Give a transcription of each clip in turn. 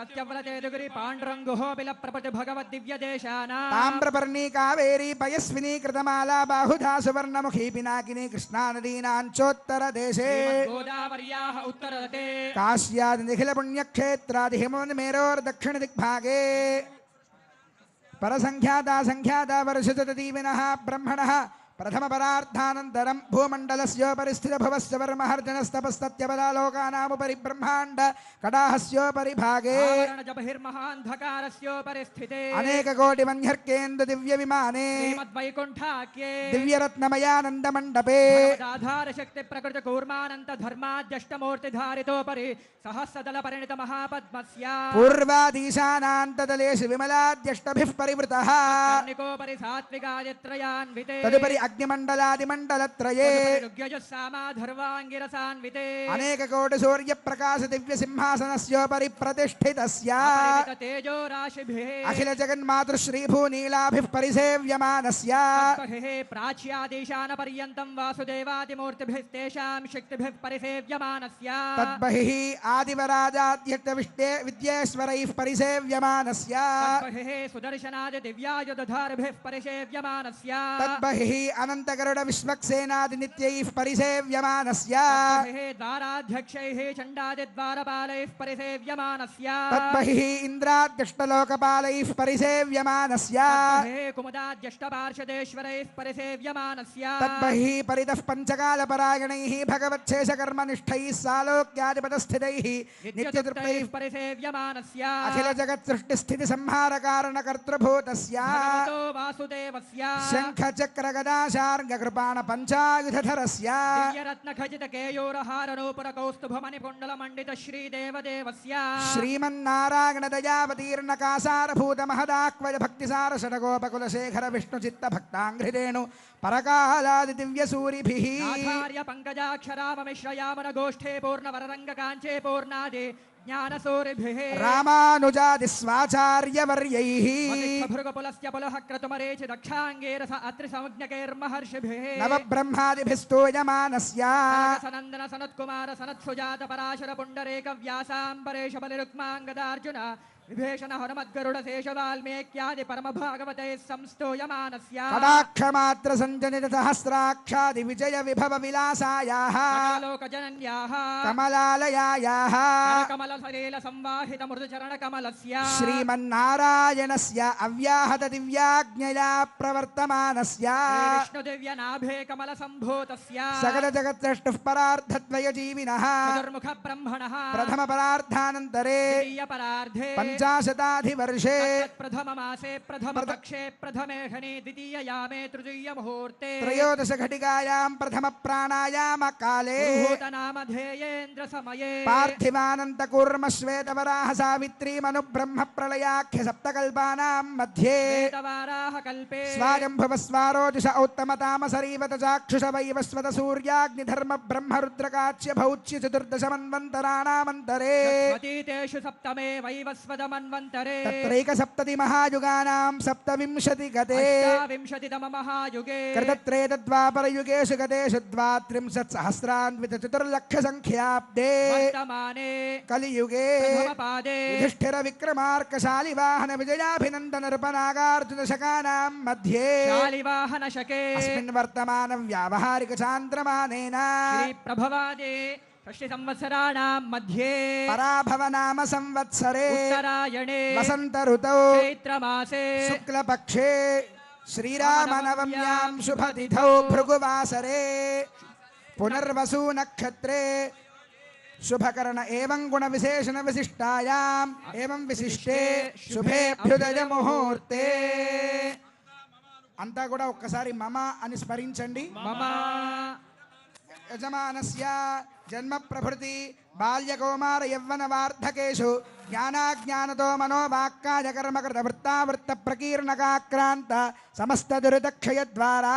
సత్యవ్రతేదుగురి పాండురంగుహోబిల ప్రపతి భగవద్ దివ్య దేశానా తామ్రపర్ణి కావేరీ పయస్విని కృతమాలా బాహుధా సువర్ణముఖీ పినాకిని కృష్ణా నదీనాంచోత్తర దేశే గోదావర్యాః ఉత్తరతే కాశ్యాది నిఖిల పుణ్యక్షేత్రాది హిమవన్మేరోర్ దక్షిణ దిగ్భాగే పరసంఖ్యాతా సంఖ్యాతా వర్షతదీవినః బ్రహ్మణః ప్రథమ పరార్థానంతరం భూమండలస్యోపరి స్థిత భవస్య వర్మహర్జనస్తపస్తత్యపదాలోకానాముపరి బ్రహ్మాండ కడాహస్యోపరి భాగే బహిర్మహాంధకారస్యోపరి స్థితే అనేక కోటి మన్యర్కేందు దివ్య విమానే శ్రీమద్వైకుంఠాఖ్యే దివ్యరత్నమయానంద మండపే ఆధార శక్తి ప్రకృతి కూర్మానంత ధర్మాద్యష్టమూర్తి ధారితోపరి సహస్రదళ పరిణిత మహాపద్మస్య పూర్వాదీశానాంతదలేషు విమలాద్యష్టభిః పరివృతః కర్ణికోపరి సాత్వికాదిత్రయాన్వితే తదుపరి అగ్నిమండలాదిమండలత్రయే రుగ్యజస్సామాధర్వాంగిరసాన్వితే అనేక కోటి సూర్య ప్రకాశ దివ్య సింహాసనస్యోపరి ప్రతిష్ఠితస్య తేజో రాశిభిః అఖిల జగన్మాతృశ్రీ భూనీలాభిః పరిసేవ్యమానస్య ప్రాచ్యాదేశాన పర్యంతం వాసుదేవాదిమూర్తిభిస్తేషాం శక్తిభిః పరిసేవ్యమానస్య తద్బహిః ఆదివరాజాద్యక్త విద్యేశ్వరైః పరిసేవ్యమానస్య సుదర్శనాది దివ్యాయుధారిభిః పరిసేవ్యమానస్య తద్బహిః అనంతగరుడ విశ్వక్సేనాది నిత్యైః పరిసేవ్యమానస్య ద్వారాధ్యక్షైః చండాదిద్వారపాలైః పరిసేవ్యమానస్య తద్బహిః ఇంద్రాద్యష్టలోకపాలైః పరిసేవ్యమానస్య కుముదాద్యష్టపార్షదేశ్వరైః పరిసేవ్యమానస్య తద్బహిః పరితః పంచకాలపరాయణైః భగవచ్ఛేషకర్మనిష్ఠైః సాలోక్యాధిపతస్థితైః నిత్యతృప్తైః పరిసేవ్యమానస్య అఖిల జగత్ సృష్టి స్థితి సంహార కారణ కర్తృభూతస్య భగవతో వాసుదేవస్య శంఖ చక్ర గదాశార్గ కృపాణ పంచాయుధరస్య దివ్యరత్న ఖచిత కేయూరహార నూపుర కౌస్తుభమణి పుండల మండిత శ్రీదేవదేవస్య శ్రీమన్నారాయణ దయావతీర్ణ కాసారభూత మహదాక్వయ భక్తిసార షడగోపకుల శేఖర విష్ణు చిత్త భక్తాంఘ్రిరేణు పరకాలాది దివ్య సూరిభిః ఆచార్య పంకజాక్షరామమిశ్రయామన గోష్ఠే పూర్ణ వరరంగ కాంచే పూర్ణాది జ్ఞానసూరిభిః రామానుజాది స్వాచార్యవర్యైః భృగపులస్య పులః క్రతుమరేచి దక్షాంగేరస అత్రి సంజ్ఞకైర్మహర్షిభిః నవబ్రహ్మాదిభిస్తూయమానస్య సనందన సనత్కుమార సనత్సుజాత పరాశర పుండరేక వ్యాసాంబరేష బలిరుక్మాంగదార్జున విభీషణ హనుమద్గరుడ శేష వాల్మీక్యాది పరమ భాగవతే సంస్తూయమానస్య కటాక్షమాత్ర సంజనిత సహస్రాక్షాది విజయ విభవ విలాసాయాః లోకజనన్యాః కమలాలయాయాః కమల సలీల సంవాహిత మృదు చరణ కమలస్య శ్రీమన్నారాయణస్య అవ్యాహత దివ్యాజ్ఞయా ప్రవర్తమానస్య విష్ణు దివ్య నాభే కమల సంభూతస్య సకల జగత్సృష్టుః పరార్థద్వయ జీవినః చతుర్ముఖ బ్రహ్మణః ప్రథమ పరార్థానంతరే ద్వితీయ పరార్థే పంచాశతాధివర్షే ప్రథమ మాసే ప్రథమ పక్షే ప్రథమే హని ద్వితీయ యామే తృతీయ ముహూర్తే త్రయోదశ ఘటికాయాం ప్రథమ ప్రాణాయామ కాలే భూతనామధేయేంద్ర సమయే పార్థివానంత కూర్మ శ్వేతవరాహ సావిత్రీ మను బ్రహ్మ ప్రళయాఖ్య సప్తకల్పానాం మధ్యే వేదవారాహ కల్పే స్వాయంభవ స్వారోజుష ఔత్తమతామసరీవత చాక్షుష వైవస్వత సూర్యాగ్నిధర్మ బ్రహ్మ రుద్రకాచ్య భౌచ్య చతుర్దశ మన్వంతరాణామంతరే స్వతీతేషు సప్తమే వైవస్వత మన్వంతరే తత్రైక సప్తతి మహాయుగానాం సప్తవింశతి గతే వింశతితమ మహాయుగే కృతత్రేతద్వాపరయుగేషు గతేషు ద్వాత్రింశత్ సహస్రాన్విత చతుర్లక్ష సంఖ్యాబ్దే వర్తమానే కలియుగే ప్రథమపాదే యుధిష్ఠిర విక్రమార్కశాలి వాహన విజయాభినందన నృపనాగార్జున శకానాం మధ్యే శాలివాహన శకే అస్మిన్ వర్తమాన వ్యావహారిక చాంద్రమానేన శ్రీ ప్రభవాదే షష్ఠి సంవత్సరాణాం మధ్యే పరాభవ నామ సంవత్సరే ఉత్తరాయణే వసంత ఋతౌ చైత్రమాసే శుక్లపక్షే శ్రీరామనవమ్యాం శుభతిథౌ భృగువాసరే పునర్వసు నక్షత్రే శుభకరణ ఏవం గుణ విశేషణ విశిష్టాయాం ఏవం విశిష్టే శుభేభ్యుదయ ముహూర్తే. అంతా కూడా ఒక్కసారి మమ అని స్మరించండి. మమ యజమానస్య జన్మ ప్రభృతి బాల్య కౌమార యవ్వన వార్ధకేషు జ్ఞానాజ్ఞానతో మనోవాక్కాయ కర్మకృత వృత్తావృత్త ప్రకీర్ణకాక్రాంత సమస్త దురితక్షయ ద్వారా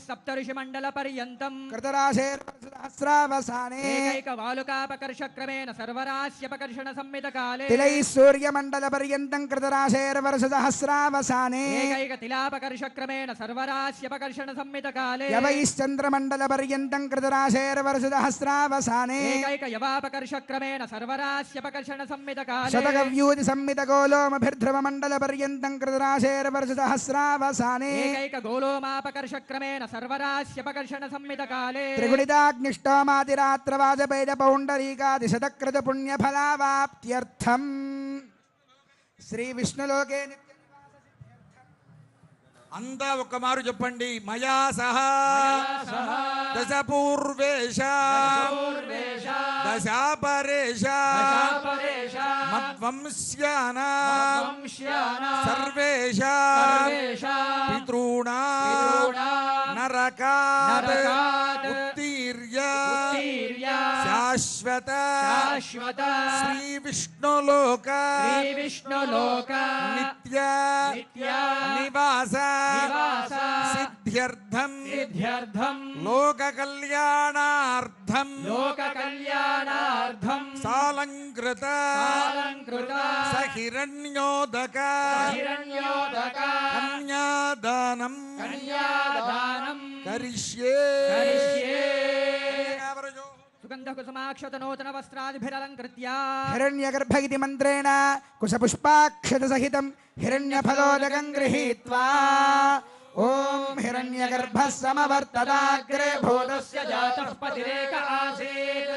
సప్తఋషి మండల పర్యంతం కృతరాశేర్సహస్రావసానే ఏకైక వాలుకాపకర్ష క్రమేణ సర్వరాశ్యపకర్షణ సంమిత కాలే తిలై సూర్యమండల పర్యంతం కృతరాశేర్వర్ష సహస్రావసానే ఏకైక తిలాపకర్ష క్రమేణ సర్వరాశ్యపకర్షణ సంమిత కాలే యవైశ్చంద్రమండల పర్యంతం కృతరాశేర్వర్ష సహస్రావసానే సహస్రావసానే ఏకైక యవాపకర్షక్రమేణ సర్వరాస్యపకర్షణ సంమితకాలే శతకవ్యూతి సంమితగోలోమభిర్ధ్రువమండల పర్యంతం కృతరాశేర్వర్ష సహస్రావసానే ఏకైక గోలోమాపకర్షక్రమేణ సర్వరాస్యపకర్షణ సంమితకాలే త్రిగుణితాగ్నిష్టోమాతిరాత్రవాజపేద పౌండరీకాదిశతకృత పుణ్యఫలావాప్త్యర్థం శ్రీ విష్ణులోకే అంతా ఒక్క మారు చెప్పండి. మయా సహా దశ పూర్వేశ దశాపరేశ మద్వంశ్యానా సర్వేశ పితॄణా నరకాత్ ఉత్తీర్య శాశ్వత శ్రీ విష్ణులోక నిత్య నివాస సిద్ధ్యర్థం లోక కళ్యాణార్థం సాలంకృత సహిరణ్యోదక కన్యాదానం కరిష్యే. సుగంధ కుసుమాక్షత నూతన వస్త్రాదిభిరలంకృత్య హిరణ్యగర్భ ఇతి మంత్రేణ కుశపుష్పాక్షత సహితం హిరణ్యఫలోదకం గృహీత్వా ఓం హిరణ్యగర్భः సమవర్తదాగ్రే భూతస్య జాతః పతిరేక ఆసీత్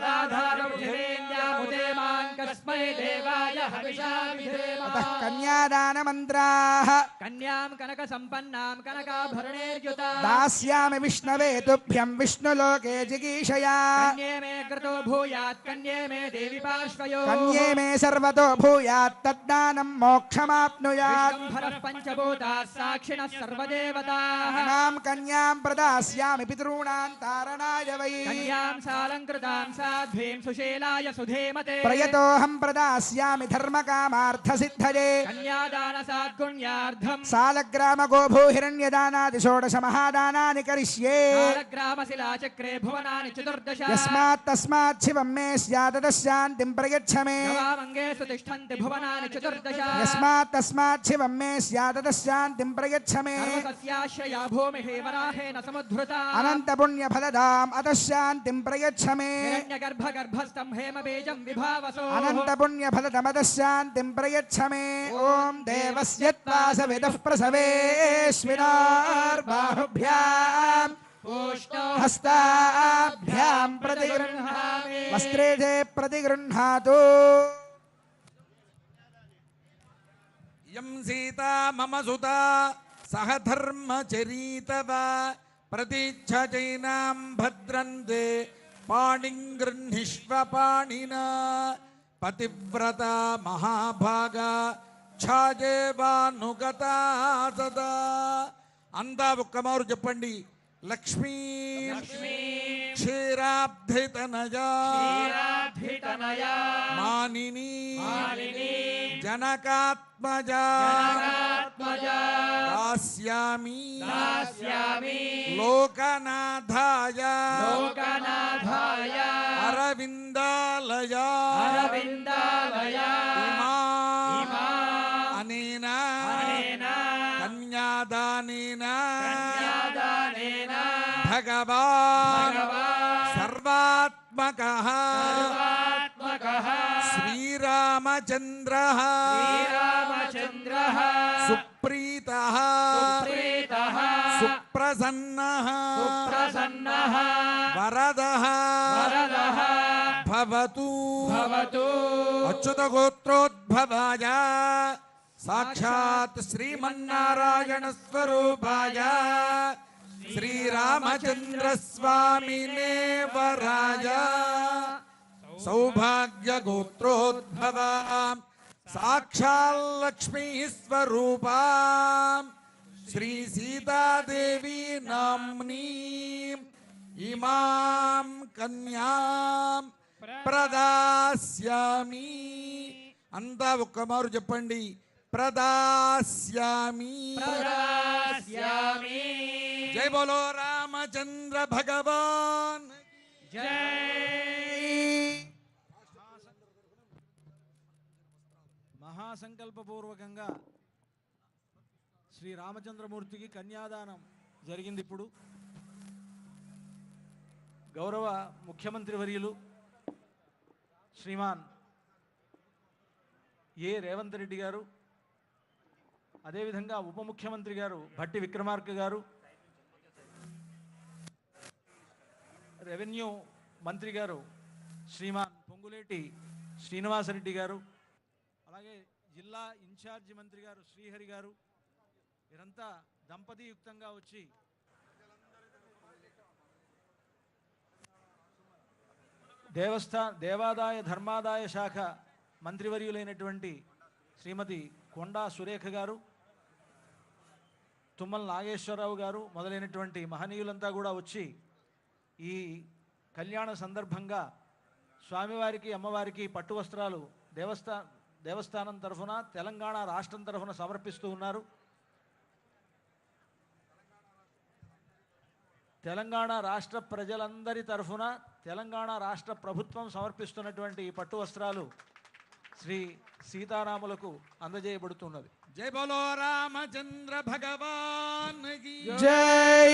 రాధారం పృథివీంద్యాముదే మాం కస్మై దేవాయ హవిషా విధేమ. అతః కన్యాదాన మంత్రాః కన్యాం కనక సంపన్నాం కనకాభరణేర్యుతా దాస్యామి విష్ణవే తుభ్యం విష్ణులోకే జిగీషయా కన్యే మే కృతో భూయాత్ కన్యే మే దేవి పార్శ్వయో కన్యే మే సర్వతో భూయాత్ తద్దానం మోక్షమాప్నుయాత్ విశ్వంభరః పంచభూతాः సాక్షిణः సర్వదేవతాः ఇమాం కన్యాం ప్రదాస్యామి పితॄణాం తారణాయ వై కన్యాం సాలంకృతాం సాధ్వీం సుశీలాయ సుధేమతే ప్రయతోహం ప్రదాస్యామి ధర్మకామార్థసిద్ధయే కన్యాదాన సాద్గుణ్యార్థం సాలగ్రామ గోభూ హిరణ్యదానాది షోడశ మహాదానాని కరిష్యే కాలగ్రామశిలాచక్రే భువనాని చతుర్దశ యస్మాత్ తస్మాత్ శివం మే స్యాదశాంతిం ప్రయచ్చ మే నవామంగేషు తిష్టంతి భువనాని చతుర్దశ యస్మాత్ తస్మాత్ శివం మే స్యాదశాంతిం ప్రయచ్చ మే సర్వసస్యాశ్రయా భూమిః వరాహేన సముద్ధృతా అనంత పుణ్య ఫలదాం అతశాంతిం ప్రయచ్చ మే హిరణ్యగర్భగర్భస్థం హేమబీజం విభావసో అనంత పుణ్య ఫలదమతశాంతిం ప్రయచ్చ మే ఓం దేవస్య త్వా సవితః ప్రసవేష్మినార్బాహుభ్యాం హస్తాభ్యాం ప్రతిగృహ్ణామి వస్త్రేజే ప్రతిగృహ్ణాతు యం సీతా మమ సుతా సహ ధర్మచరీతవ ప్రతిచ్ఛైనాం భద్రంతే పాణిం గృహ్ణిష్వ పాణినా పతివ్రత మహాభాగా ఛాజేవానుగతా సదా. అంతా ఒక్కమారు చెప్పండి. లక్ష్మీ క్షీరాబ్ధితనయా మానిని జనకాత్మజా దాస్యామి లోకనాథాయ అరవిందాలయా ఇమా అనేన కన్యాదానేన భగవాన్ సర్వాత్మకః శ్రీరామచంద్రః సుప్రీతః సుప్రసన్నః వరదః భవతు అచ్యుత గోత్రోద్భవాయ సాక్షాత్ శ్రీమన్నారాయణ స్వరూపాయ శ్రీరామచంద్ర స్వామినే వరాయ సౌభాగ్య గోత్రోద్భవ సాక్షాల్లక్ష్మీ స్వరూపా శ్రీ సీతాదేవి నామ్ని ఇమాం కన్యాం ప్రదాస్యామి. అంతా ఒక్కమారు చెప్పండి. ప్రదాస్యామి. జై బోలో రామచంద్ర భగవాన్. మహాసంకల్పపూర్వకంగా శ్రీ రామచంద్రమూర్తికి కన్యాదానం జరిగింది. ఇప్పుడు గౌరవ ముఖ్యమంత్రి వర్యులు శ్రీమాన్ ఏ రేవంత్ రెడ్డి గారు, అదేవిధంగా ఉప ముఖ్యమంత్రి గారు భట్టి విక్రమార్క గారు, రెవెన్యూ మంత్రి గారు శ్రీమాన్ పొంగులేటి శ్రీనివాసరెడ్డి గారు, అలాగే జిల్లా ఇన్ఛార్జి మంత్రి గారు శ్రీహరి గారు, వీరంతా దంపతియుక్తంగా వచ్చి దేవాదాయ ధర్మాదాయ శాఖ మంత్రివర్యులైనటువంటి శ్రీమతి కొండా సురేఖ గారు, తుమ్మల నాగేశ్వరరావు గారు మొదలైనటువంటి మహనీయులంతా కూడా వచ్చి ఈ కళ్యాణ సందర్భంగా స్వామివారికి అమ్మవారికి పట్టు వస్త్రాలు దేవస్థానం తరఫున తెలంగాణ రాష్ట్రం తరఫున సమర్పిస్తూ ఉన్నారు. తెలంగాణ రాష్ట్ర ప్రజలందరి తరఫున తెలంగాణ రాష్ట్ర ప్రభుత్వం సమర్పిస్తున్నటువంటి ఈ పట్టు వస్త్రాలు శ్రీ సీతారాములకు అందజేయబడుతున్నది. జై బోలో రామచంద్ర భగవాన్ కి జై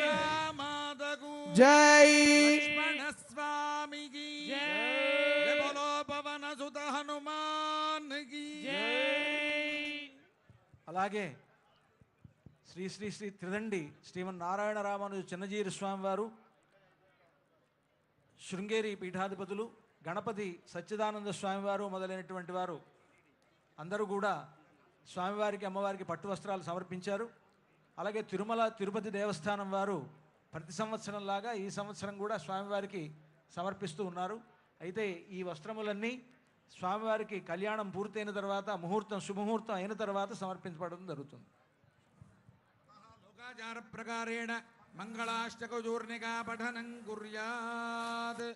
రామాదగు జై లక్ష్మణ స్వామికి జై బోలో పవన సుత హనుమాన్ కి అలాగే శ్రీ శ్రీ శ్రీ త్రిదండి శ్రీమన్నారాయణ రామానుజ చిన్నజీరి స్వామివారు, శృంగేరి పీఠాధిపతులు గణపతి సచ్చిదానంద స్వామివారు మొదలైనటువంటి వారు అందరూ కూడా స్వామివారికి అమ్మవారికి పట్టు వస్త్రాలు సమర్పించారు. అలాగే తిరుమల తిరుపతి దేవస్థానం వారు ప్రతి సంవత్సరంలాగా ఈ సంవత్సరం కూడా స్వామివారికి సమర్పిస్తూ ఉన్నారు. అయితే ఈ వస్త్రములన్నీ స్వామివారికి కళ్యాణం పూర్తయిన తర్వాత శుభముహూర్తం అయిన తర్వాత సమర్పించబడడం జరుగుతుంది. లోకాచార ప్రకారేణ మంగళాష్టకచూర్ణికా పఠనం కుర్యాత్.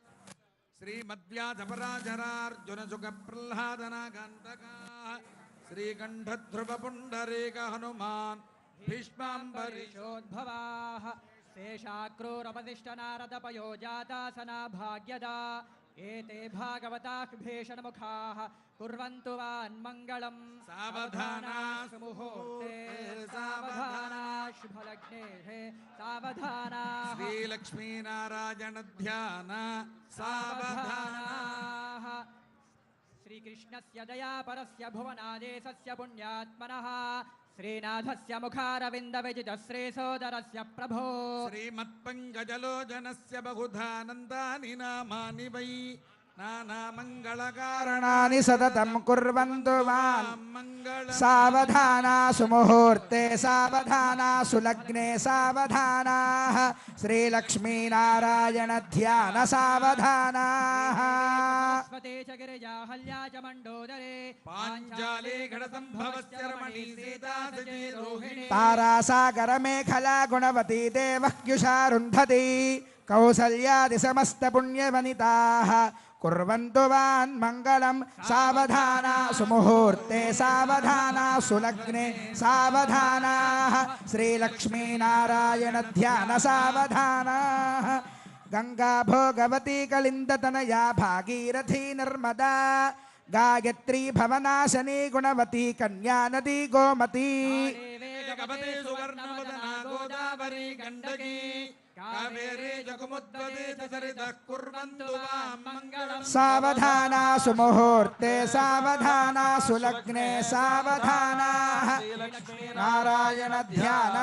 శ్రీమద్వ్యాధపరాజరార్జున సుఖ ప్రహ్లాదనాకాంతకా శ్రీకంఠ ధ్రువ పుండరీక హనుమాన్ భీష్మాంబరీష్ పరిశోద్భవాః శేషాక్రూరపతిష్ఠ నారద పయోజాతాసనా భాగ్యదా ఏతే భాగవతాః భీషణముఖాః కుర్వంతు వాన్మంగళం. సావధానా సుముహూర్తే సావధానా శుభలగ్నే సావధానా శ్రీలక్ష్మీనారాయణ ధ్యాన సావధానా. శ్రీకృష్ణస్య దయాపరస్య భువనాదేశస్య పుణ్యాత్మనః శ్రీనాథస్య ముఖారవింద విజిత శ్రీసోదరస్య ప్రభో శ్రీమత్పంకజలోచనస్య బహుధానందాని నామాని వై నానామంగళకారణాని కారణాని సతతం కుర్వంతు మాన్. మంగళ సావధానా సుముహూర్తే సావధానా సులగ్నే సావధానా శ్రీలక్ష్మీనారాయణ ధ్యాన సావధానా. స్వతే చ గిరిజాహల్యా చ మండోదరే పాంచాలే ఘట సంభవస్య రమణీ సీతా సచే రోహిణి తారాసాగర మేఖలా గుణవతీ దేవహ్యుషారుంధతి కౌసల్యాది సమస్త పుణ్యవనితాః కుర్వంతు వాన్ మంగళం. సావధానా సుముహూర్తే సావధానా సులగ్నే సావధానా శ్రీలక్ష్మీనారాయణ ధ్యాన సావధానా. గంగా భోగవతీ కళిందతనయా భాగీరథీ నర్మదా గాయత్రీ భవనాశనీ గుణవతీ కన్యా నదీ గోమతీ. గవతే సువర్ణవదనా గోదావరి గండకీ కావేరీ జగముద్వదే సరితః కుర్వంతు వాం మంగళం. సావధానా సుముహూర్తే సావధానా సులగ్నే సావధానా నారాయణ ధ్యాన